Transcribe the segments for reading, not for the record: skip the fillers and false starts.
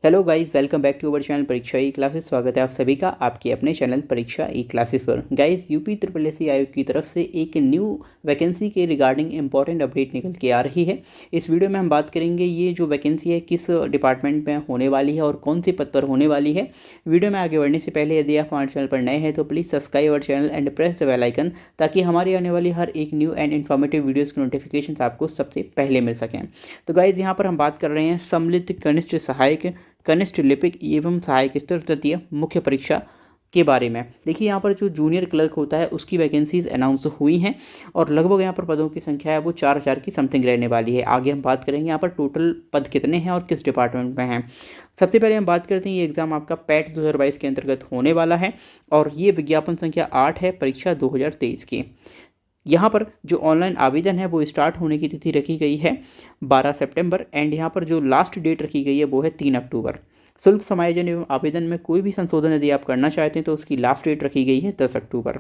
Hello guys, welcome back to our channel Pariksha e classes. स्वागत है आप सभी का आपके अपने चैनल परीक्षा ई क्लासेस पर। Guys, UP triple S C आयोग की तरफ से एक न्यू वैकेंसी के रिगार्डिंग इंपॉर्टेंट अपडेट निकल के आ रही है। इस वीडियो में हम बात करेंगे ये जो वैकेंसी है किस डिपार्टमेंट में होने वाली है और कौन से पद पर होने वाली है। वीडियो में आगे बढ़ने से पहले यदि आप हमारे चैनल पर नए हैं तो please subscribe our channel and press the bell icon, ताकि हमारी आने वाली हर एक न्यू एंड इन्फॉर्मेटिव वीडियोज़ के नोटिफिकेशन आपको सबसे पहले मिल सकें। तो गाइस, यहाँ पर हम बात कर रहे हैं सम्मिलित कनिष्ठ सहायक, कनिष्ठ लिपिक एवं सहायक स्तर तृतीय मुख्य परीक्षा के बारे में। देखिए, यहाँ पर जो जूनियर क्लर्क होता है उसकी वैकेंसीज अनाउंस हुई हैं और लगभग यहाँ पर पदों की संख्या है वो 4000 की समथिंग रहने वाली है। आगे हम बात करेंगे यहाँ पर टोटल पद कितने हैं और किस डिपार्टमेंट में हैं। सबसे पहले हम बात करते हैं, ये एग्ज़ाम आपका पैट 2022 के अंतर्गत होने वाला है और ये विज्ञापन संख्या 8 है, परीक्षा 2023 की। यहाँ पर जो ऑनलाइन आवेदन है वो स्टार्ट होने की तिथि रखी गई है 12 सितंबर एंड यहाँ पर जो लास्ट डेट रखी गई है वो है 3 अक्टूबर। शुल्क समायोजन एवं आवेदन में कोई भी संशोधन यदि आप करना चाहते हैं तो उसकी लास्ट डेट रखी गई है 10 अक्टूबर।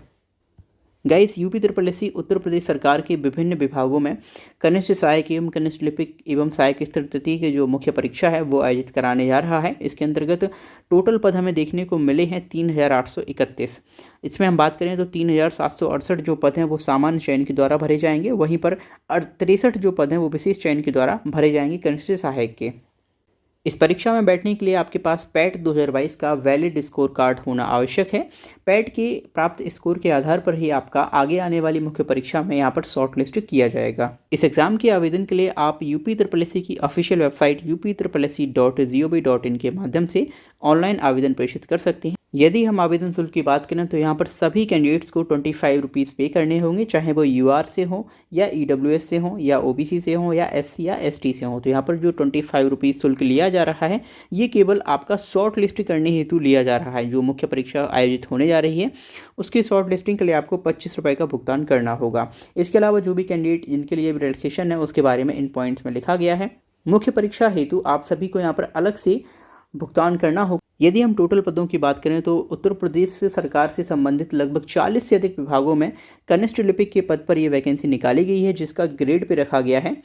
Guys, UP triple S C Uttar Pradesh सरकार के विभिन्न विभागों में कनिष्ठ सहायक एवं कनिष्ठ लिपिक एवं सहायक स्तर तृतीय की जो मुख्य परीक्षा है वो आयोजित कराने जा रहा है। इसके अंतर्गत टोटल पद हमें देखने को मिले हैं 3831। इसमें हम बात करें तो 3768 जो पद हैं वो सामान्य चयन के द्वारा भरे जाएंगे, वहीं पर 63 जो पद हैं वो विशेष चयन के द्वारा भरे जाएंगे कनिष्ठ सहायक के। इस परीक्षा में बैठने के लिए आपके पास पैट 2022 का वैलिड स्कोर कार्ड होना आवश्यक है। पैट के प्राप्त स्कोर के आधार पर ही आपका आगे आने वाली मुख्य परीक्षा में यहाँ पर शॉर्ट लिस्ट किया जाएगा। इस एग्जाम के आवेदन के लिए आप यूपी ट्रिपल एस सी की ऑफिशियल वेबसाइट upSSC.gov.in के माध्यम से ऑनलाइन आवेदन प्रेषित कर सकते हैं। यदि हम आवेदन शुल्क की बात करें तो यहाँ पर सभी कैंडिडेट्स को 25 रुपीज़ पे करने होंगे, चाहे वो यूआर से हो या ईडब्ल्यूएस से हो या ओबीसी से हो या एससी या एसटी से हो। तो यहाँ पर जो 25 रुपीज़ शुल्क लिया जा रहा है ये केवल आपका शॉर्ट लिस्ट करने हेतु लिया जा रहा है। जो मुख्य परीक्षा आयोजित होने जा रही है उसकी शॉर्ट लिस्टिंग के लिए आपको 25 रुपये का भुगतान करना होगा। इसके अलावा जो भी कैंडिडेट जिनके लिए रिलैक्सेशन है उसके बारे में इन पॉइंट्स में लिखा गया है। मुख्य परीक्षा हेतु आप सभी को यहाँ पर अलग से भुगतान करना होगा। यदि हम टोटल पदों की बात करें तो उत्तर प्रदेश सरकार से संबंधित लगभग 40 से अधिक विभागों में कनिष्ठ लिपिक के पद पर यह वैकेंसी निकाली गई है, जिसका ग्रेड पे रखा गया है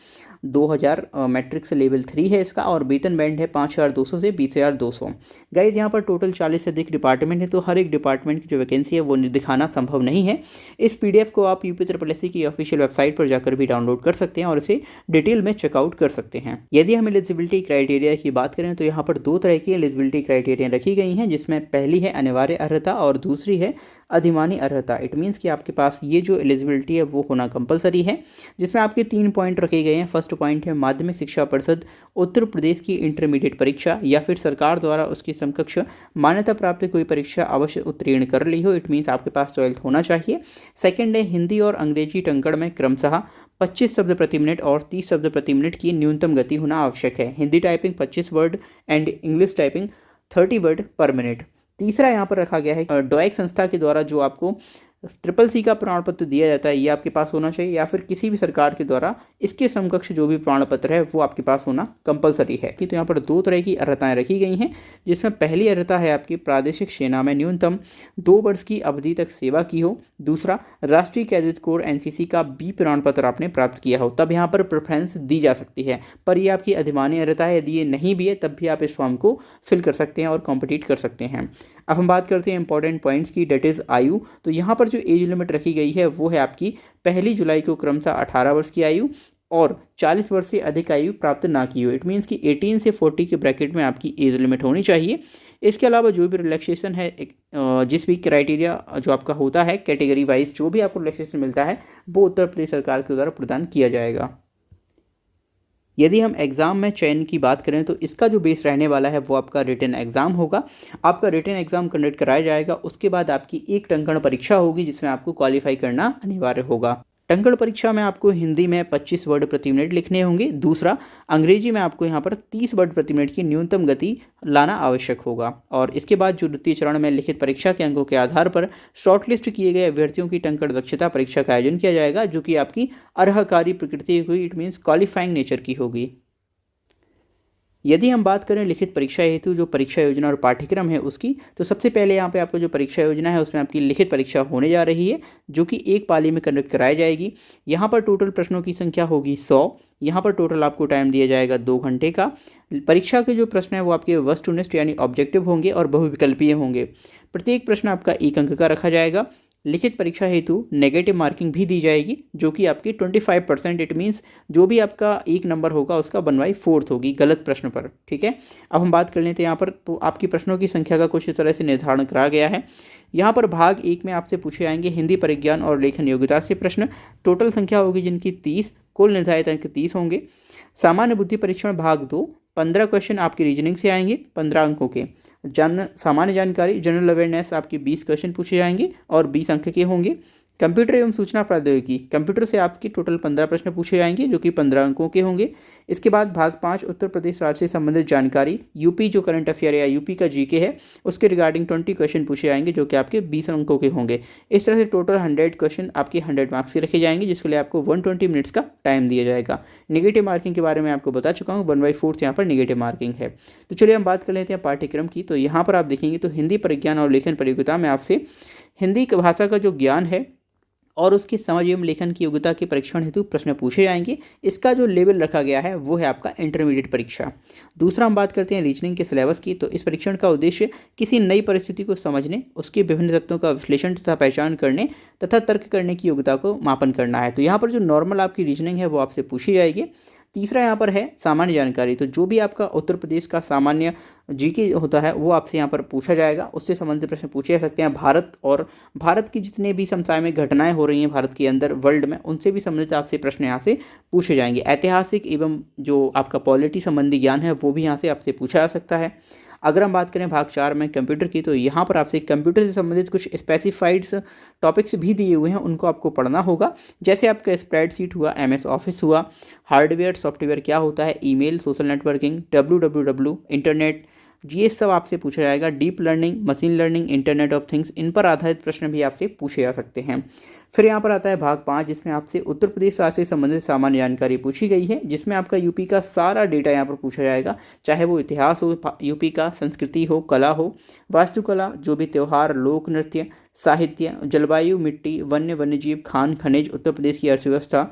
2000 मैट्रिक से लेवल 3 है इसका, और वेतन बैंड है 5200 से 20200। गाइज, यहाँ पर टोटल 40 से अधिक डिपार्टमेंट है तो हर एक डिपार्टमेंट की जो वैकेंसी है वो दिखाना संभव नहीं है। इस PDF को आप यूपी ट्रिपल एस सी की ऑफिशियल वेबसाइट पर जाकर भी डाउनलोड कर सकते हैं और इसे डिटेल में चेकआउट कर सकते हैं। यदि हम एलिजिबिलिटी क्राइटेरिया की बात करें तो यहाँ पर 2 तरह की एलिजिबिलिटी क्राइटेरिया रखी गई हैं, जिसमें पहली है अनिवार्य अर्हता और दूसरी है अधिमानी अर्हता। इट मीन्स कि आपके पास ये जो एलिजिबिलिटी है वो होना कंपलसरी है, जिसमें आपके 3 पॉइंट रखे गए हैं। फर्स्ट पॉइंट है माध्यमिक शिक्षा परिषद उत्तर प्रदेश की इंटरमीडिएट परीक्षा या फिर सरकार द्वारा उसकी समकक्ष मान्यता प्राप्त कोई परीक्षा अवश्य उत्तीर्ण कर ली हो। इट मीन्स आपके पास 12th होना चाहिए। सेकेंड है हिंदी और अंग्रेजी टंकण में क्रमशः 25 शब्द प्रति मिनट और 30 शब्द प्रति मिनट की न्यूनतम गति होना आवश्यक है। Hindi typing 25 word and English typing 30 word पर मिनट। तीसरा यहाँ पर रखा गया है डॉइक संस्था के द्वारा जो आपको ट्रिपल सी का प्रमाण पत्र दिया जाता है ये आपके पास होना चाहिए, या फिर किसी भी सरकार के द्वारा इसके समकक्ष जो भी प्रमाण पत्र है वो आपके पास होना कंपलसरी है। तो यहाँ पर 2 तरह की अर्हताएं रखी गई हैं, जिसमें पहली अर्हता है आपकी प्रादेशिक सेना में न्यूनतम 2 वर्ष की अवधि तक सेवा की हो। दूसरा, राष्ट्रीय कैडेट कोर NCC का B प्रमाण पत्र आपने प्राप्त किया हो, तब यहाँ पर प्रेफरेंस दी जा सकती है। पर ये आपकी अधिमानी अर्हता है, यदि ये नहीं भी है तब भी आप इस फॉर्म को फिल कर सकते हैं और कॉम्पिटिट कर सकते हैं। अब हम बात करते हैं इंपॉर्टेंट पॉइंट्स की, डेट इज़ आयु। तो यहाँ पर जो एज लिमिट रखी गई है वो है आपकी 1 जुलाई को क्रमशः 18 वर्ष की आयु और 40 वर्ष से अधिक आयु प्राप्त ना की हो। इट मीन्स कि 18 से 40 के ब्रैकेट में आपकी एज लिमिट होनी चाहिए। इसके अलावा जो भी रिलैक्सेशन है, जिस भी क्राइटेरिया जो आपका होता है कैटेगरी वाइज जो भी आपको रिलैक्सेशन मिलता है वो उत्तर प्रदेश सरकार के द्वारा प्रदान किया जाएगा। यदि हम एग्ज़ाम में चयन की बात करें तो इसका जो बेस रहने वाला है वो आपका रिटन एग्ज़ाम होगा। आपका रिटन एग्ज़ाम कंडक्ट कराया जाएगा, उसके बाद आपकी एक टंकण परीक्षा होगी जिसमें आपको क्वालिफाई करना अनिवार्य होगा। टंकण परीक्षा में आपको हिंदी में 25 वर्ड प्रति मिनट लिखने होंगे। दूसरा, अंग्रेजी में आपको यहाँ पर 30 वर्ड प्रति मिनट की न्यूनतम गति लाना आवश्यक होगा। और इसके बाद जो द्वितीय चरण में लिखित परीक्षा के अंकों के आधार पर शॉर्टलिस्ट किए गए अभ्यर्थियों की टंकण दक्षता परीक्षा का आयोजन किया जाएगा, जो कि आपकी अर्हकारी प्रकृति हुई, इट मीन्स क्वालिफाइंग नेचर की होगी। यदि हम बात करें लिखित परीक्षा हेतु जो परीक्षा योजना और पाठ्यक्रम है उसकी, तो सबसे पहले यहाँ पे आपको जो परीक्षा योजना है उसमें आपकी लिखित परीक्षा होने जा रही है, जो कि एक पाली में कंडक्ट कराई जाएगी। यहाँ पर टोटल प्रश्नों की संख्या होगी 100। यहाँ पर टोटल आपको टाइम दिया जाएगा 2 घंटे का। परीक्षा के जो प्रश्न है वो आपके वस्तुनिष्ठ यानी ऑब्जेक्टिव होंगे और बहुविकल्पीय होंगे। प्रत्येक प्रश्न आपका 1 अंक का रखा जाएगा। लिखित परीक्षा हेतु नेगेटिव मार्किंग भी दी जाएगी, जो कि आपकी 25%, इट मीन्स जो भी आपका 1 नंबर होगा उसका 1/4 होगी गलत प्रश्न पर। ठीक है, अब हम बात कर लेते हैं यहाँ पर। तो आपकी प्रश्नों की संख्या का कुछ इस तरह से निर्धारण करा गया है। यहाँ पर भाग 1 में आपसे पूछे जाएंगे हिंदी परिज्ञान और लेखन योग्यता से प्रश्न। टोटल संख्या होगी जिनकी 30, कुल निर्धारित अंक 30 होंगे। सामान्य बुद्धि परीक्षण भाग 2, 15 क्वेश्चन आपकी रीजनिंग से आएंगे 15 अंकों के। सामान्य जानकारी जनरल अवेयरनेस आपके 20 क्वेश्चन पूछे जाएंगे और 20 अंक के होंगे। कंप्यूटर एवं सूचना प्रौद्योगिकी, कंप्यूटर से आपके टोटल 15 प्रश्न पूछे जाएंगे जो कि 15 अंकों के होंगे। इसके बाद भाग 5 उत्तर प्रदेश राज्य से संबंधित जानकारी, यूपी जो करंट अफेयर या यूपी का जीके है उसके रिगार्डिंग 20 क्वेश्चन पूछे जाएंगे जो कि आपके 20 अंकों के होंगे। इस तरह से टोटल 100 क्वेश्चन आपके 100 मार्क्स के रखे जाएंगे, जिसके लिए आपको 120 मिनट्स का टाइम दिया जाएगा। नेगेटिव मार्किंग के बारे में आपको बता चुका हूँ, 1/4 यहाँ पर नेगेटिव मार्किंग है। तो चलिए हम बात कर लेते हैं पाठ्यक्रम की। तो यहाँ पर आप देखेंगे तो हिंदी परिज्ञान और लेखन प्रतियोगिता में आपसे हिंदी भाषा का जो ज्ञान है और उसकी समझ एवं लेखन की योग्यता के परीक्षण हेतु प्रश्न पूछे जाएंगे। इसका जो लेवल रखा गया है वो है आपका इंटरमीडिएट परीक्षा। दूसरा हम बात करते हैं रीजनिंग के सिलेबस की। तो इस परीक्षण का उद्देश्य किसी नई परिस्थिति को समझने, उसके विभिन्न तत्वों का विश्लेषण तथा पहचान करने तथा तर्क करने की योग्यता को मापन करना है। तो यहाँ पर जो नॉर्मल आपकी रीजनिंग है वो आपसे पूछी जाएगी। तीसरा यहाँ पर है सामान्य जानकारी। तो जो भी आपका उत्तर प्रदेश का सामान्य जीके होता है वो आपसे यहाँ पर पूछा जाएगा, उससे संबंधित प्रश्न पूछे जा सकते हैं। भारत की जितने भी समसामयिक घटनाएं हो रही हैं भारत के अंदर, वर्ल्ड में, उनसे भी संबंधित आपसे प्रश्न यहाँ से पूछे जाएंगे। ऐतिहासिक एवं जो आपका पॉलिटी संबंधी ज्ञान है वो भी यहाँ से आपसे पूछा जा सकता है। अगर हम बात करें भाग 4 में कंप्यूटर की, तो यहाँ पर आपसे कंप्यूटर से संबंधित कुछ स्पेसिफाइड टॉपिक्स भी दिए हुए हैं, उनको आपको पढ़ना होगा। जैसे आपका स्प्रेडशीट हुआ, MS ऑफिस हुआ, हार्डवेयर सॉफ्टवेयर क्या होता है, email, social networking, WWW, internet, ये सब आपसे पूछा जाएगा। Deep learning, machine learning, internet of things, इन पर आधारित प्रश्न भी आपसे पूछे जा सकते हैं। फिर यहाँ पर आता है भाग 5, जिसमें आपसे उत्तर प्रदेश राज्य से संबंधित सामान्य जानकारी पूछी गई है, जिसमें आपका यूपी का सारा डेटा यहाँ पर पूछा जाएगा, चाहे वो इतिहास हो यूपी का, संस्कृति हो, कला हो, वास्तुकला, जो भी त्यौहार, लोक नृत्य, साहित्य, जलवायु, मिट्टी, वन्यजीव, खान खनिज, उत्तर प्रदेश की अर्थव्यवस्था,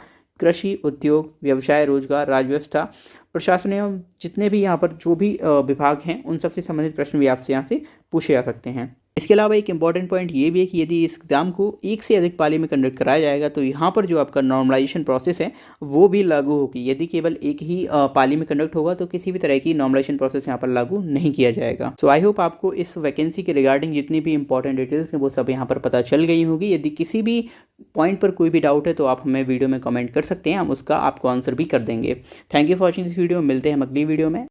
कृषि, उद्योग, व्यवसाय, रोजगार, राजव्यवस्था, प्रशासन एवं जितने भी यहाँ पर जो भी विभाग हैं उन सबसे संबंधित प्रश्न भी आपसे यहाँ से पूछे जा सकते हैं। इसके अलावा एक इंपॉर्टेंट पॉइंट ये भी है कि यदि इस एग्ज़ाम को एक से अधिक पाली में कंडक्ट कराया जाएगा तो यहाँ पर जो आपका नॉर्मलाइजेशन प्रोसेस है वो भी लागू होगी। यदि केवल एक ही पाली में कंडक्ट होगा तो किसी भी तरह की नॉर्मलाइजेशन प्रोसेस यहाँ पर लागू नहीं किया जाएगा। सो आई होप आपको इस वैकेंसी के रिगार्डिंग जितनी भी इंपॉर्टेंट डिटेल्स हैं वो सब यहाँ पर पता चल गई होगी। यदि किसी भी पॉइंट पर कोई भी डाउट है तो आप हमें वीडियो में कमेंट कर सकते हैं, हम उसका आपको आंसर भी कर देंगे। Thank you for watching this video. मिलते हैं हम अगली वीडियो में।